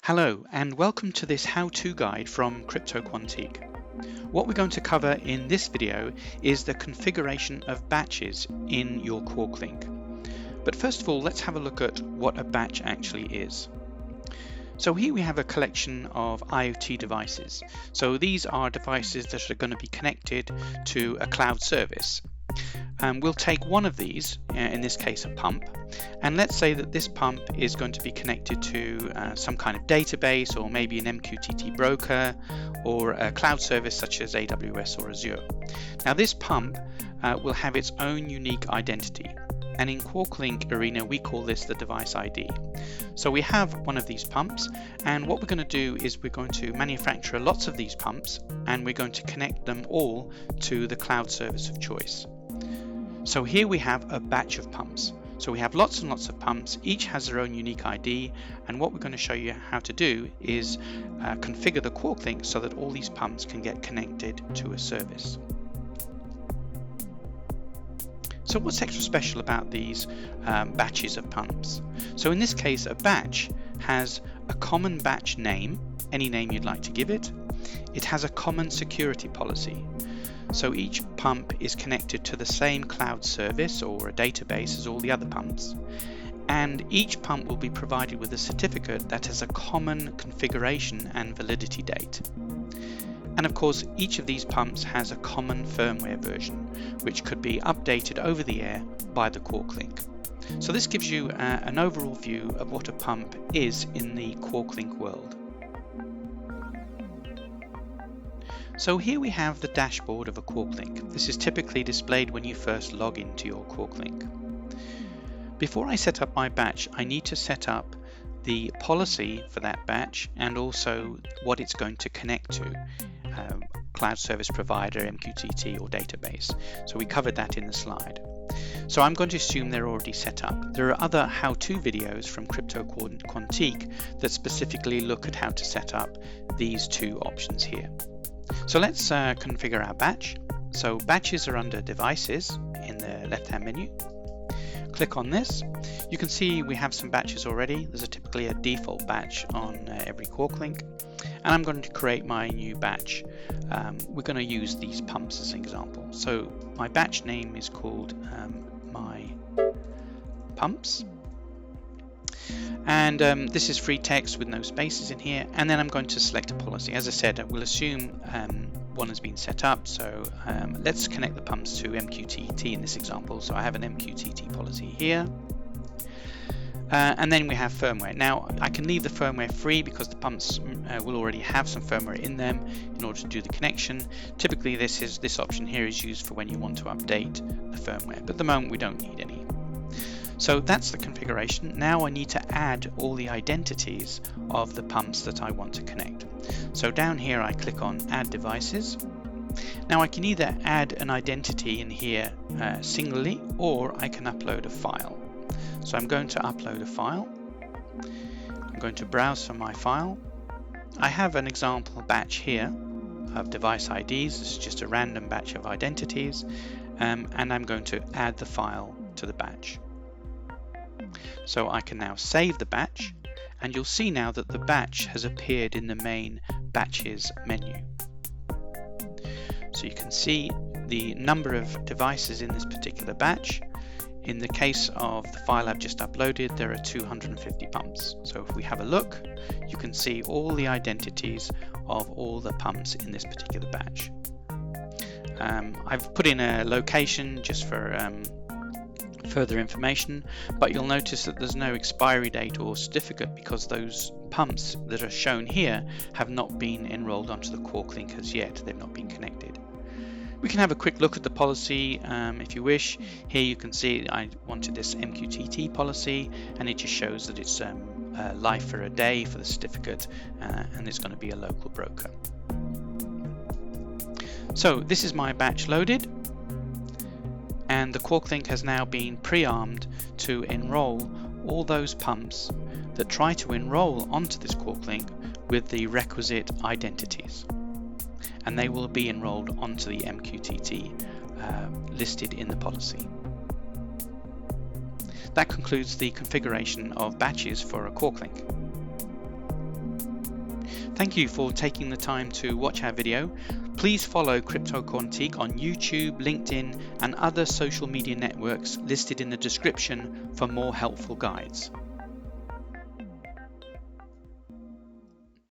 Hello and welcome to this how-to guide from Quantique. What we're going to cover in this video is the configuration of batches in your QuarkLink. But first of all, let's have a look at what a batch actually is. So here we have a collection of IoT devices. So these are devices that are going to be connected to a cloud service. We'll take one of these, in this case a pump, and let's say that this pump is going to be connected to some kind of database or maybe an MQTT broker or a cloud service such as AWS or Azure. Now this pump will have its own unique identity, and in QuarkLink arena we call this the device ID. So we have one of these pumps, and what we're going to do is we're going to manufacture lots of these pumps and we're going to connect them all to the cloud service of choice. So here we have a batch of pumps. So we have lots and lots of pumps, each has their own unique ID, and what we're going to show you how to do is configure the QuarkLink so that all these pumps can get connected to a service. So what's extra special about these batches of pumps? So in this case, a batch has a common batch name, any name you'd like to give it. It has a common security policy. So each pump is connected to the same cloud service or a database as all the other pumps. And each pump will be provided with a certificate that has a common configuration and validity date. And of course, each of these pumps has a common firmware version, which could be updated over the air by the QuarkLink. So this gives you an overall view of what a pump is in the QuarkLink world. So here we have the dashboard of a QuarkLink. This is typically displayed when you first log into your QuarkLink. Before I set up my batch, I need to set up the policy for that batch and also what it's going to connect to, cloud service provider, MQTT or database. So we covered that in the slide. So I'm going to assume they're already set up. There are other how-to videos from Quantique that specifically look at how to set up these two options here. So let's configure our batch. So batches are under devices in the left-hand menu. Click on this. You can see we have some batches already. There's typically a default batch on every QuarkLink. And I'm going to create my new batch. We're going to use these pumps as an example. So my batch name is called my pumps. And this is free text with no spaces in here, and then I'm going to select a policy. As I said, we'll assume one has been set up, so let's connect the pumps to MQTT in this example. So I have an MQTT policy here, and then we have firmware. Now I can leave the firmware free because the pumps will already have some firmware in them in order to do the connection. Typically this option here is used for when you want to update the firmware, but at the moment we don't need any. So that's the configuration. Now I need to add all the identities of the pumps that I want to connect. So down here I click on Add Devices. Now I can either add an identity in here singly, or I can upload a file. So I'm going to upload a file. I'm going to browse for my file. I have an example batch here of device IDs. This is just a random batch of identities, and I'm going to add the file to the batch. So I can now save the batch, and you'll see now that the batch has appeared in the main batches menu. So you can see the number of devices in this particular batch. In the case of the file I've just uploaded, there are 250 pumps. So if we have a look, you can see all the identities of all the pumps in this particular batch. I've put in a location just for further information, but you'll notice that there's no expiry date or certificate because those pumps that are shown here have not been enrolled onto the QuarkLink as yet. They've not been connected. We can have a quick look at the policy if you wish. Here you can see I wanted this MQTT policy, and it just shows that it's live for a day for the certificate, and it's going to be a local broker. So this is my batch loaded, and the QuarkLink has now been pre-armed to enroll all those pumps that try to enroll onto this QuarkLink with the requisite identities, and they will be enrolled onto the MQTT listed in the policy. That concludes the configuration of batches for a QuarkLink. Thank you for taking the time to watch our video. Please follow Quantique on YouTube, LinkedIn, and other social media networks listed in the description for more helpful guides.